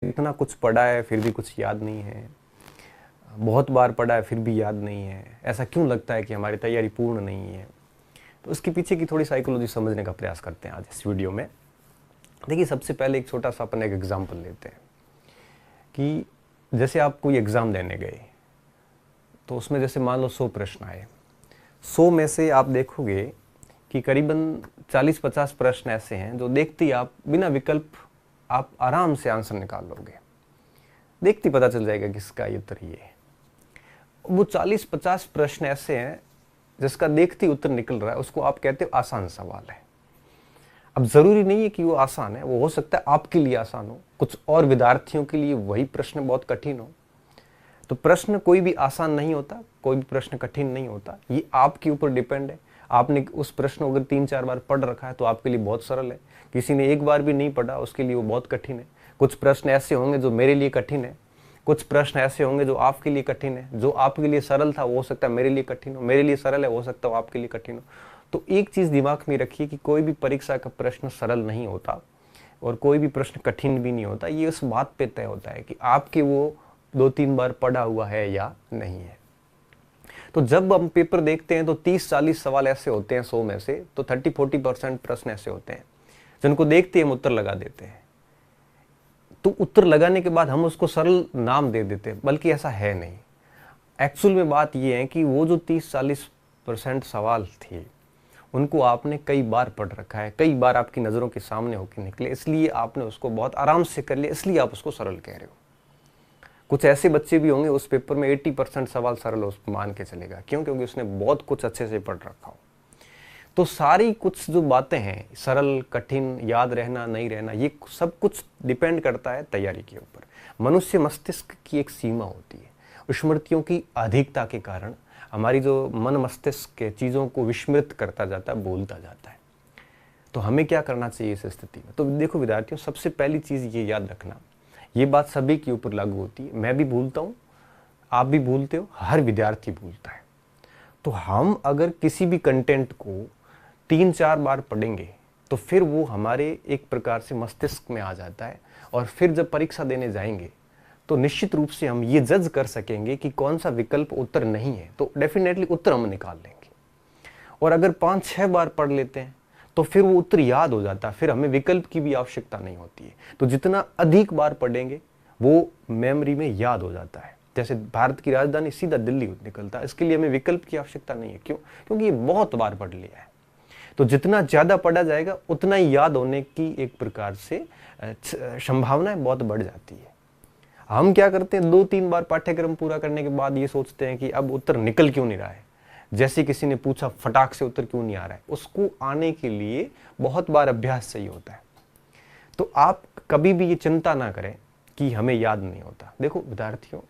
इतना कुछ पढ़ा है फिर भी कुछ याद नहीं है, बहुत बार पढ़ा है फिर भी याद नहीं है, ऐसा क्यों लगता है कि हमारी तैयारी पूर्ण नहीं है। तो उसके पीछे की थोड़ी साइकोलॉजी समझने का प्रयास करते हैं आज इस वीडियो में। देखिए, सबसे पहले एक छोटा सा अपन एक एग्जाम्पल लेते हैं कि जैसे आप कोई एग्ज़ाम देने गए तो उसमें जैसे मान लो 100 प्रश्न आए, 100 में से आप देखोगे कि करीबन 40-50 प्रश्न ऐसे हैं जो देखते ही आप बिना विकल्प आप आराम से आंसर निकाल लोगे, देखते ही पता चल जाएगा कि इसका ये उत्तर ये है। वो 40-50 प्रश्न ऐसे हैं जिसका देखते ही उत्तर निकल रहा है, उसको आप कहते हो आसान सवाल है। अब ज़रूरी नहीं है कि वो आसान है, वो हो सकता है आपके लिए आसान हो, कुछ और विद्यार्थियों के लिए वही प्रश्न बहुत कठिन हो। तो प्रश्न कोई भी आसान नहीं होता, कोई भी प्रश्न कठिन नहीं होता, ये आपके ऊपर डिपेंड है। आपने उस प्रश्न को अगर 3-4 बार पढ़ रखा है तो आपके लिए बहुत सरल है, किसी ने एक बार भी नहीं पढ़ा उसके लिए वो बहुत कठिन है। कुछ प्रश्न ऐसे होंगे जो मेरे लिए कठिन है, कुछ प्रश्न ऐसे होंगे जो आपके लिए कठिन है। जो आपके लिए सरल था वो हो सकता है मेरे लिए कठिन हो, मेरे लिए सरल है वो हो सकता है आपके लिए कठिन हो। तो एक चीज़ दिमाग में रखिए कि कोई भी परीक्षा का प्रश्न सरल नहीं होता और कोई भी प्रश्न कठिन भी नहीं होता। ये उस बात पे तय होता है कि आपके वो 2-3 बार पढ़ा हुआ है या नहीं है। तो जब हम पेपर देखते हैं तो 30-40 सवाल ऐसे होते हैं 100 में से, तो 30-40% प्रश्न ऐसे होते हैं जिनको देखते ही हम उत्तर लगा देते हैं। तो उत्तर लगाने के बाद हम उसको सरल नाम दे देते हैं, बल्कि ऐसा है नहीं। एक्चुअल में बात यह है कि वो जो 30-40% सवाल थे उनको आपने कई बार पढ़ रखा है, कई बार आपकी नज़रों के सामने होकर निकले, इसलिए आपने उसको बहुत आराम से कर लिया, इसलिए आप उसको सरल कह रहे हो। कुछ ऐसे बच्चे भी होंगे उस पेपर में 80% सवाल सरल उसको मान के चलेगा, क्यों? क्योंकि उसने बहुत कुछ अच्छे से पढ़ रखा हो। तो सारी कुछ जो बातें हैं, सरल कठिन, याद रहना नहीं रहना, ये सब कुछ डिपेंड करता है तैयारी के ऊपर। मनुष्य मस्तिष्क की एक सीमा होती है, स्मृतियों की अधिकता के कारण हमारी जो मन मस्तिष्क के चीज़ों को विस्मृत करता जाता है, भूलता जाता है। तो हमें क्या करना चाहिए इस स्थिति में? तो देखो विद्यार्थियों, सबसे पहली चीज़ ये याद रखना, ये बात सभी के ऊपर लागू होती है। मैं भी भूलता हूँ, आप भी भूलते हो, हर विद्यार्थी भूलता है। तो हम अगर किसी भी कंटेंट को 3-4 बार पढ़ेंगे तो फिर वो हमारे एक प्रकार से मस्तिष्क में आ जाता है, और फिर जब परीक्षा देने जाएंगे तो निश्चित रूप से हम ये जज कर सकेंगे कि कौन सा विकल्प उत्तर नहीं है, तो डेफिनेटली उत्तर हम निकाल लेंगे। और अगर 5-6 बार पढ़ लेते हैं तो फिर वो उत्तर याद हो जाता है, फिर हमें विकल्प की भी आवश्यकता नहीं होती है। तो जितना अधिक बार पढ़ेंगे वो मेमोरी में याद हो जाता है। जैसे भारत की राजधानी सीधा दिल्ली निकलता है, इसके लिए हमें विकल्प की आवश्यकता नहीं है। क्यों? क्योंकि ये बहुत बार पढ़ लिया है। तो जितना ज़्यादा पढ़ा जाएगा उतना ही याद होने की एक प्रकार से संभावनाएं बहुत बढ़ जाती है। हम क्या करते हैं, 2-3 बार पाठ्यक्रम पूरा करने के बाद ये सोचते हैं कि अब उत्तर निकल क्यों नहीं रहा है। जैसे किसी ने पूछा फटाक से उत्तर क्यों नहीं आ रहा है, उसको आने के लिए बहुत बार अभ्यास चाहिए होता है। तो आप कभी भी ये चिंता ना करें कि हमें याद नहीं होता। देखो विद्यार्थियों,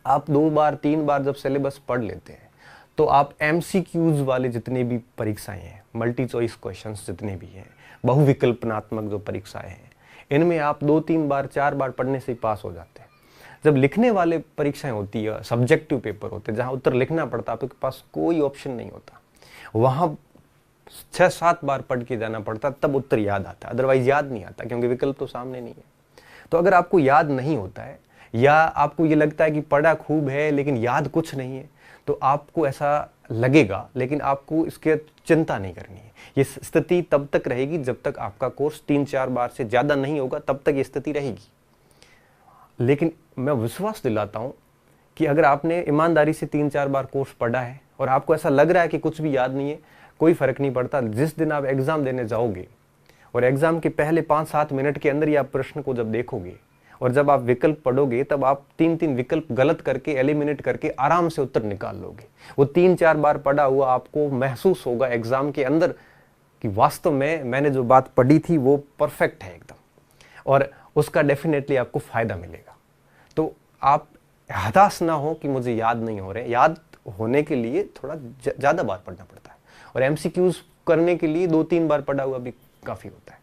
आप 2 बार 3 बार जब सिलेबस पढ़ लेते हैं तो आप MCQs वाले जितने भी परीक्षाएं हैं, मल्टी चॉइस क्वेश्चंस जितने भी हैं, बहुविकल्पनात्मक जो परीक्षाएं हैं, इनमें आप 2-3 बार 4 बार पढ़ने से ही पास हो जाते हैं। जब लिखने वाले परीक्षाएं होती है, सब्जेक्टिव पेपर होते हैं जहां उत्तर लिखना पड़ता है, आपके पास कोई ऑप्शन नहीं होता, वहां 6-7 बार पढ़ के जाना पड़ता, तब उत्तर याद आता है, अदरवाइज याद नहीं आता, क्योंकि विकल्प तो सामने नहीं है। तो अगर आपको याद नहीं होता है या आपको ये लगता है कि पढ़ा खूब है लेकिन याद कुछ नहीं है, तो आपको ऐसा लगेगा, लेकिन आपको इसके चिंता नहीं करनी है। ये स्थिति तब तक रहेगी जब तक आपका कोर्स 3-4 बार से ज़्यादा नहीं होगा, तब तक ये स्थिति रहेगी। लेकिन मैं विश्वास दिलाता हूँ कि अगर आपने ईमानदारी से 3-4 बार कोर्स पढ़ा है और आपको ऐसा लग रहा है कि कुछ भी याद नहीं है, कोई फ़र्क नहीं पड़ता। जिस दिन आप एग्ज़ाम देने जाओगे और एग्ज़ाम के पहले 5-7 मिनट के अंदर ही आप प्रश्न को जब देखोगे और जब आप विकल्प पढ़ोगे, तब आप 3-3 विकल्प गलत करके, एलिमिनेट करके आराम से उत्तर निकाल लोगे। वो 3-4 बार पढ़ा हुआ आपको महसूस होगा एग्ज़ाम के अंदर कि वास्तव में मैंने जो बात पढ़ी थी वो परफेक्ट है एकदम, और उसका डेफिनेटली आपको फ़ायदा मिलेगा। तो आप हताश ना हो कि मुझे याद नहीं हो रहे। याद होने के लिए थोड़ा ज़्यादा बार पढ़ना पड़ता है, और MCQs करने के लिए 2-3 बार पढ़ा हुआ भी काफ़ी होता है,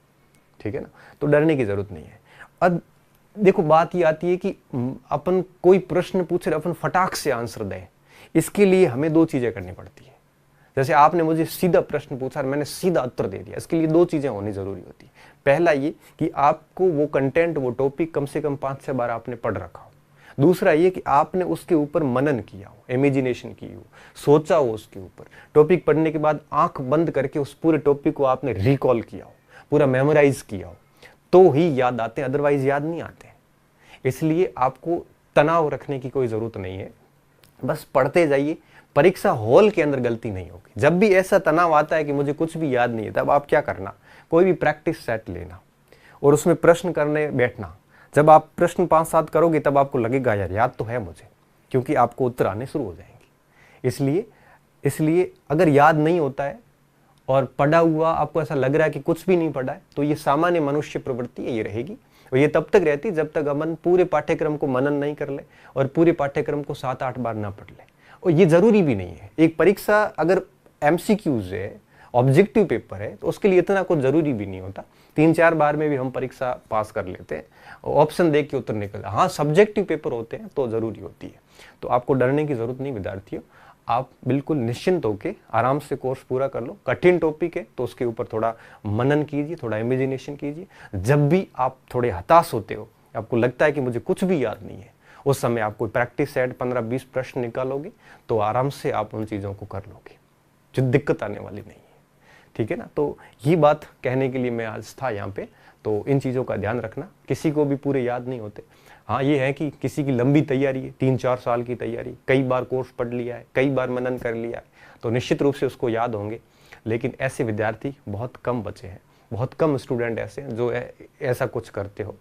ठीक है ना। तो डरने की ज़रूरत नहीं है। अब देखो, बात ये आती है कि अपन कोई प्रश्न पूछे अपन फटाक से आंसर दें, इसके लिए हमें 2 चीज़ें करनी पड़ती है। जैसे आपने मुझे सीधा प्रश्न पूछा और मैंने सीधा उत्तर दे दिया, इसके लिए 2 चीज़ें होनी ज़रूरी होती है। पहला ये कि आपको वो कंटेंट, वो टॉपिक कम से कम 5-6 बार आपने पढ़ रखा हो। दूसरा ये कि आपने उसके ऊपर मनन किया हो, इमेजिनेशन की हो, सोचा हो उसके ऊपर। टॉपिक पढ़ने के बाद आंख बंद करके उस पूरे टॉपिक को आपने रिकॉल किया हो, पूरा मेमोराइज किया हो, तो ही याद आते हैं, अदरवाइज याद नहीं आते। इसलिए आपको तनाव रखने की कोई ज़रूरत नहीं है, बस पढ़ते जाइए। परीक्षा हॉल के अंदर गलती नहीं होगी। जब भी ऐसा तनाव आता है कि मुझे कुछ भी याद नहीं है, तब आप क्या करना, कोई भी प्रैक्टिस सेट लेना और उसमें प्रश्न करने बैठना। जब आप प्रश्न 5-7 करोगे तब आपको लगेगा यार याद तो है मुझे, क्योंकि आपको उत्तर आने शुरू हो जाएंगे। इसलिए अगर याद नहीं होता है और पढ़ा हुआ आपको ऐसा लग रहा है कि कुछ भी नहीं पढ़ा है, तो ये सामान्य मनुष्य प्रवृत्ति है, ये रहेगी। और ये तब तक रहती जब तक अपन पूरे पाठ्यक्रम को मनन नहीं कर ले और पूरे पाठ्यक्रम को 7-8 बार ना पढ़ ले। और ये जरूरी भी नहीं है। एक परीक्षा अगर MCQs है, ऑब्जेक्टिव पेपर है, तो उसके लिए इतना कुछ जरूरी भी नहीं होता। 3-4 बार में भी हम परीक्षा पास कर लेते हैं, ऑप्शन देख के उत्तर निकल। हाँ, सब्जेक्टिव पेपर होते हैं तो जरूरी होती है। तो आपको डरने की जरूरत नहीं विद्यार्थियों, आप बिल्कुल निश्चिंत होकर आराम से कोर्स पूरा कर लो। कठिन टॉपिक है तो उसके ऊपर थोड़ा मनन कीजिए, थोड़ा इमेजिनेशन कीजिए। जब भी आप थोड़े हताश होते हो, आपको लगता है कि मुझे कुछ भी याद नहीं है, उस समय आप कोई प्रैक्टिस सेट 15-20 प्रश्न निकालोगे तो आराम से आप उन चीज़ों को कर लोगे, जो दिक्कत आने वाली नहीं है। ठीक है ना। तो ये बात कहने के लिए मैं आज था यहाँ पे। तो इन चीज़ों का ध्यान रखना, किसी को भी पूरे याद नहीं होते। हाँ, ये है कि किसी की लंबी तैयारी है, 3-4 साल की तैयारी, कई बार कोर्स पढ़ लिया है, कई बार मनन कर लिया है, तो निश्चित रूप से उसको याद होंगे। लेकिन ऐसे विद्यार्थी बहुत कम बचे हैं, बहुत कम स्टूडेंट ऐसे हैं जो ऐसा कुछ करते हो।